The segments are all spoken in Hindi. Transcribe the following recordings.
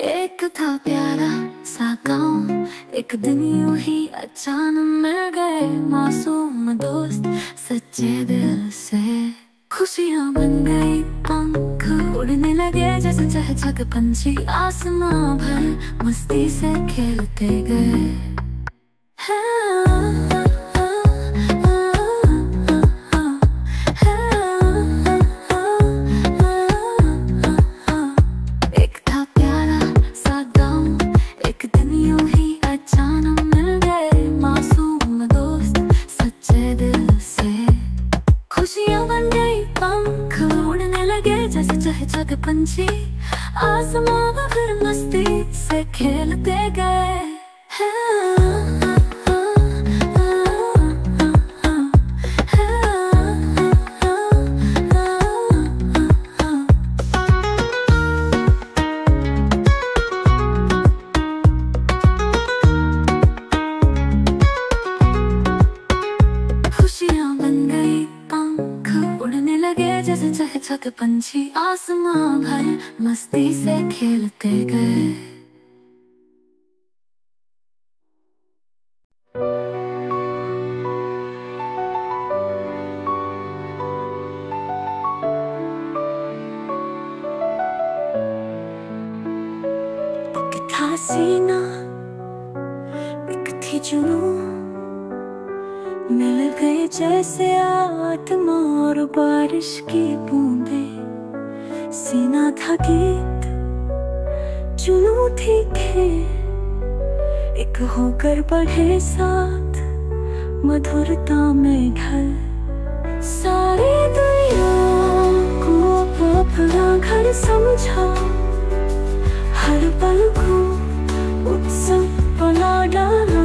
एक था प्यारा सा गाँव, एक दिन यूं ही अचानक मिल गए मासूम दोस्त सच्चे दिल से। खुशियाँ बन गई पंख, उड़ने लगे जैसे चहचह पंछी, आसमां भर मस्ती से खेलते गए। एक था प्यारा सा गाँव, एक दिन यूं ही अचानक मिल गए मासूम दोस्त सच्चे दिल से। खुशियाँ बन गई पंख, उड़ने लगे जैसे चहचह पंछी, आसमां भर मस्ती से खेलते गए। खुशियाँ बन गई पंख, उड़ने लगे जैसे चहचह पंछी, आसमां भर मस्ती से खेलते गए। एक था सीना, एक थी जुनून, मिल गए जैसे आत्मा और बारिश की बूंदे। सीना था गीत, जुनून थी खेल, एक होकर बढ़े साथ मधुरता में ढल। सारी दुनिया को अपना घर समझा, हर पल को उत्सव बना डाला।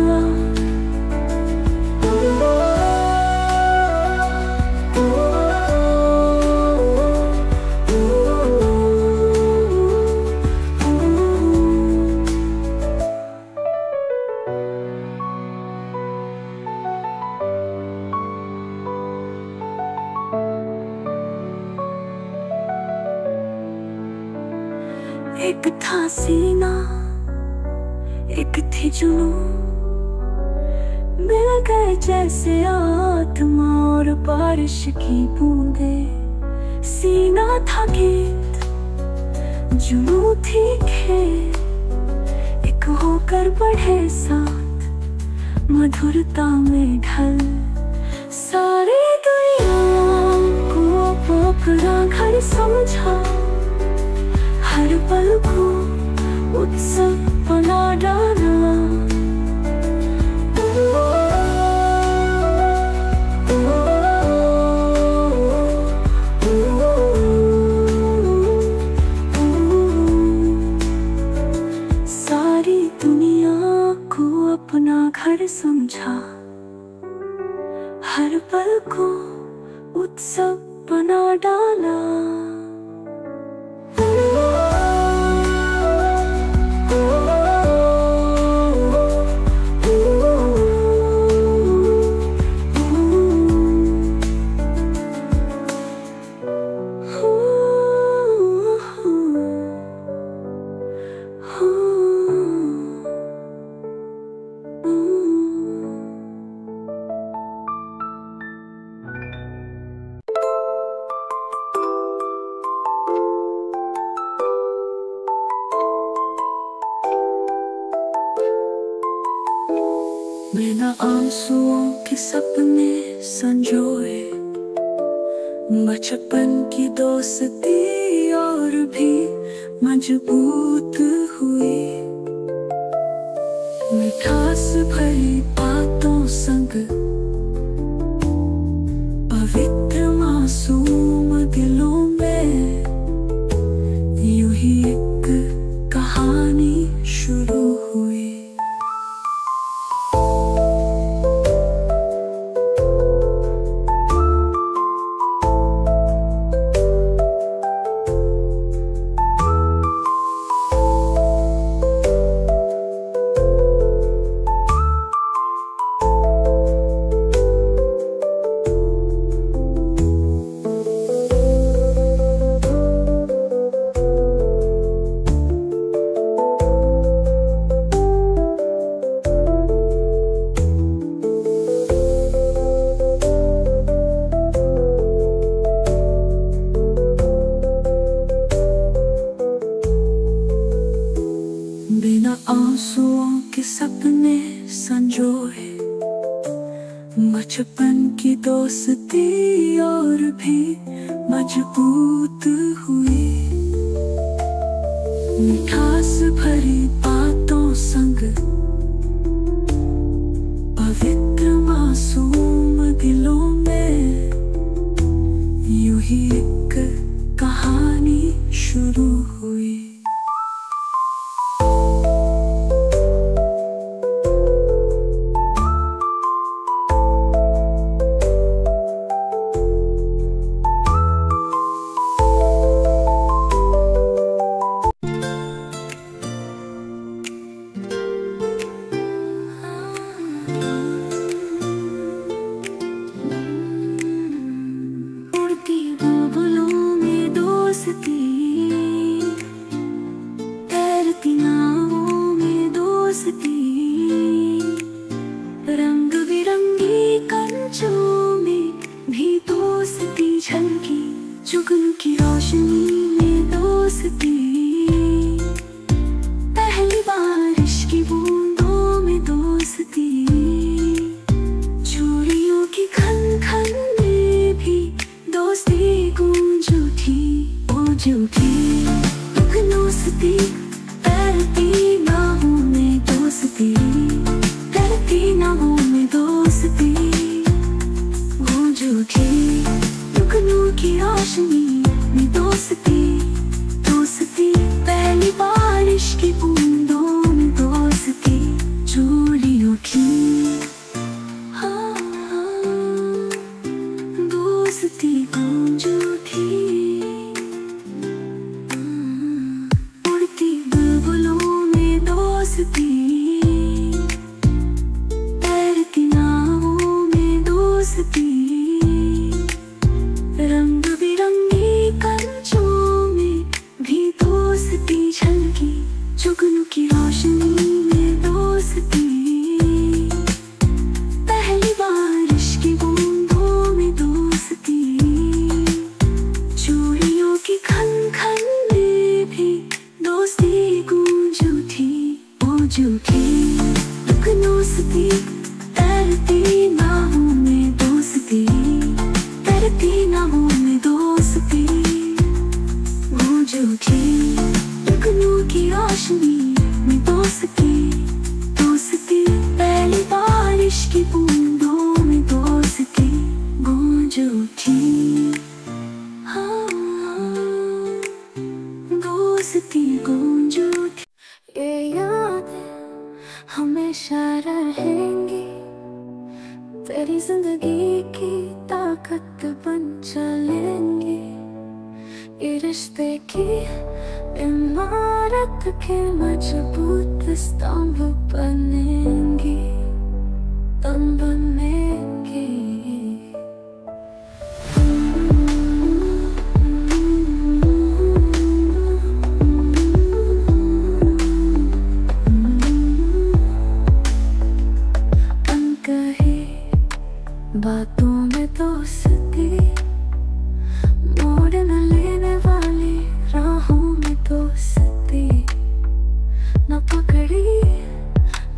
एक था सीना, एक थी जुनून, मिल गए जैसे आत्मा और बारिश की बूंदे। सीना था गीत, जुनून थी खेल, एक होकर बढ़े साथ मधुरता में ढल। सारी दुनिया को अपना घर समझा, हर पल को उत्सव बना डाला। सारी दुनिया को अपना घर समझा, हर पल को उत्सव बना डाला। बिना आंसुओं के सपने संजोए, बचपन की दोस्ती और भी मजबूत हुई। मिठास भरी बातों संग पवित्र मासूम दिलों में यूं ही एक कहानी शुरू हुई। बचपन की दोस्ती और भी मजबूत हुई, मिठास भरी बातों संग पवित्र मासूम दिलों में यूं ही एक कहानी शुरू हुई। उड़ती बुलबुलों में दोस्ती, तैरती नावों में दोस्ती, रंग बिरंगी कंचों में भी दोस्ती झलकी, जुगनू की रोशनी में दोस्ती, पहली बारिश की बूंदों में दोस्ती, चूड़ियों की खन खन में भी दोस्ती गूंज उठी, गूंज उठी। दोस्ती तैरती नावों में दोस्ती, तैरती नावों में दोस्ती गूंज उठी, जुगनू की रोशनी में दोस्ती, दोस्ती पहली बारिश की बूंदों में दोस्ती, चूड़ियों की दोस्ती गूंज उठी। उड़ती बुलबुलों में दोस्ती, तैरती नावों में दोस्ती, रंग बिरंगी कंचों में भी दोस्ती झलकी, जुगनू की रोशनी में दोस्ती, पहली बारिश की बूंदों में दोस्ती, चूड़ियों की खन खन में भी दोस्ती गूंज उठी, गूंज उठी। दोस्ती तैरती नावों में दोस्ती, तैरती नावों में दोस्ती गूंज उठी, जुगनू की रोशनी में दोस्ती, दोस्ती पहली बारिश की बूंदों में दोस्ती गूंज उठी। दोस्ती गूंज उठी। ये यादें हमेशा रहेंगी, तेरी जिंदगी की ताकत बन चलेंगी, ये रिश्ते की इमारत के मजबूत स्तंभ बनेंगी, स्तंभ बनेंगी। अनकही बातों में दोस्ती, मोड़ न लेने वाली राहों में दोस्ती, न पकड़ी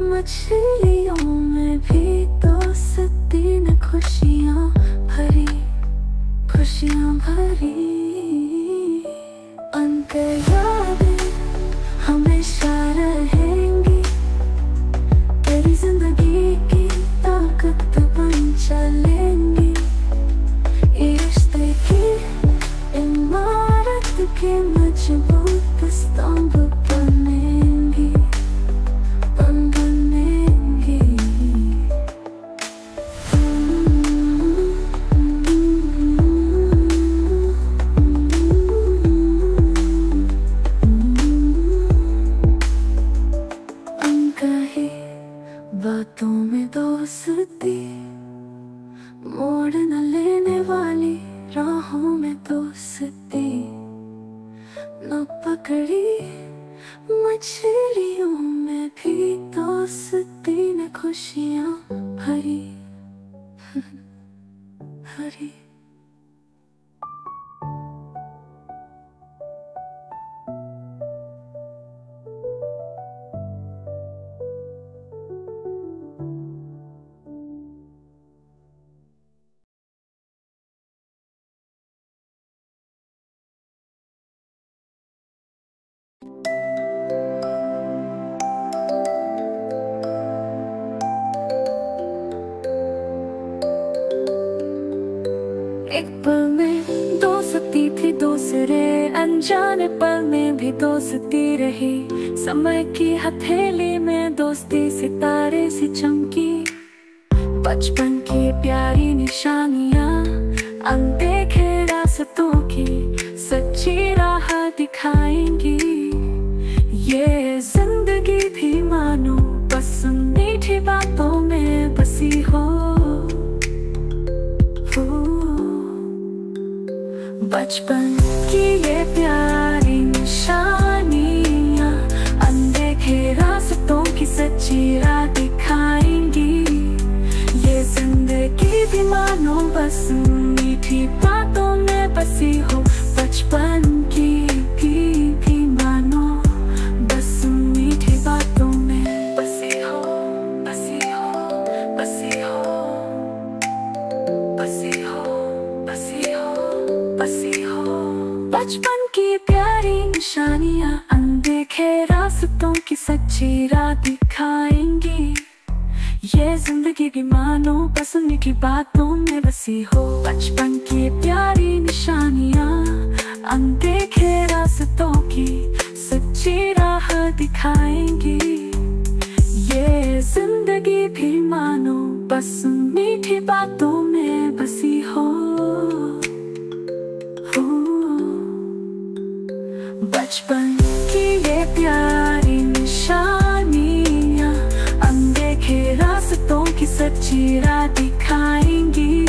मछलियों में भी दोस्ती, न खुशियाँ भरी, खुशियाँ भरी। अंक यादें हमेशा रहेंगी, तेरी जिंदगी की ताकत बन चलेंगी, ये रिश्ते की इमारत के मजबूत स्तंभ बनेंगी, बनेंगी। अनकही बातों में दोस्ती, मोड़ न लेने वाली राहों में दोस्ती, न पकड़ी मछलियों में भी दोस्ती, न खुशियाँ भरी, भरी। एक पल में दोस्ती थी, दूसरे अनजाने पल में भी दोस्ती रही। समय की हथेली में दोस्ती सितारे सी चमकी। बचपन की प्यारी निशानियां, अनदेखे रास्तों की सच्ची राह दिखाएंगी। ये जिंदगी भी मानो बस मीठी बातों में बसी हो। बचपन की ये प्यारी निशानियां, अनदेखे रास्तों की सच्ची राह दिखाएंगी। ये जिंदगी भी मानो बस मीठी बातों में बसी हो। बचपन की भी मानो बस मीठी बातों में बसी हो, बसी हो, बसी हो, बसी हो, बसी हो, बसी हो। बचपन की प्यारी निशानियां, अनदेखे रास्तों की सच्ची राह दिखाएंगी। ये जिंदगी की मानो बस मीठी बातों में बसी हो। बचपन की प्यारी निशानियां, अनदेखे रास्तों की सच्ची राह दिखाएंगी। ये जिंदगी भी मानो बस मीठी बातों में बसी हो। बचपन की ये प्यारी निशानियां, अनदेखे रास्तों की सच्ची राह दिखाएंगी।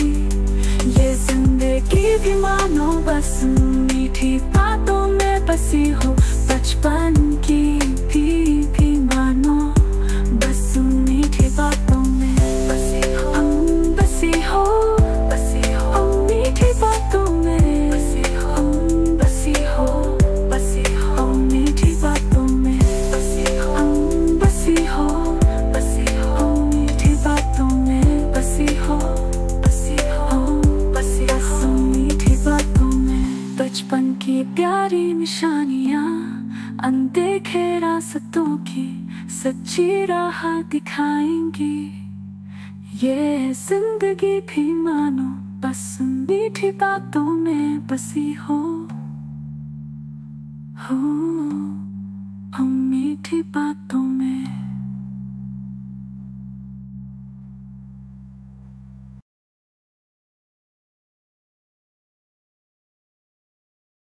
ये जिंदगी भी मानो बस मीठी बातों में बसी हो। बचपन की भी मानो बस मीठी बातों में बसी हो। बसी हो, बसी हो, मीठी बातों में बसी हो। बसी हो, बसी हो, मीठी बातों में बसी हो। बसी हो, बसी हो, मीठी बातों में बसी हो। बसी हो, बसी हो, मीठी बातों में। बचपन की प्यारी निशानियां, अनदेखे रास्तों की सच्ची राह दिखाएंगी। ये जिंदगी भी मानो बस मीठी बातों में बसी हो। मीठी बातों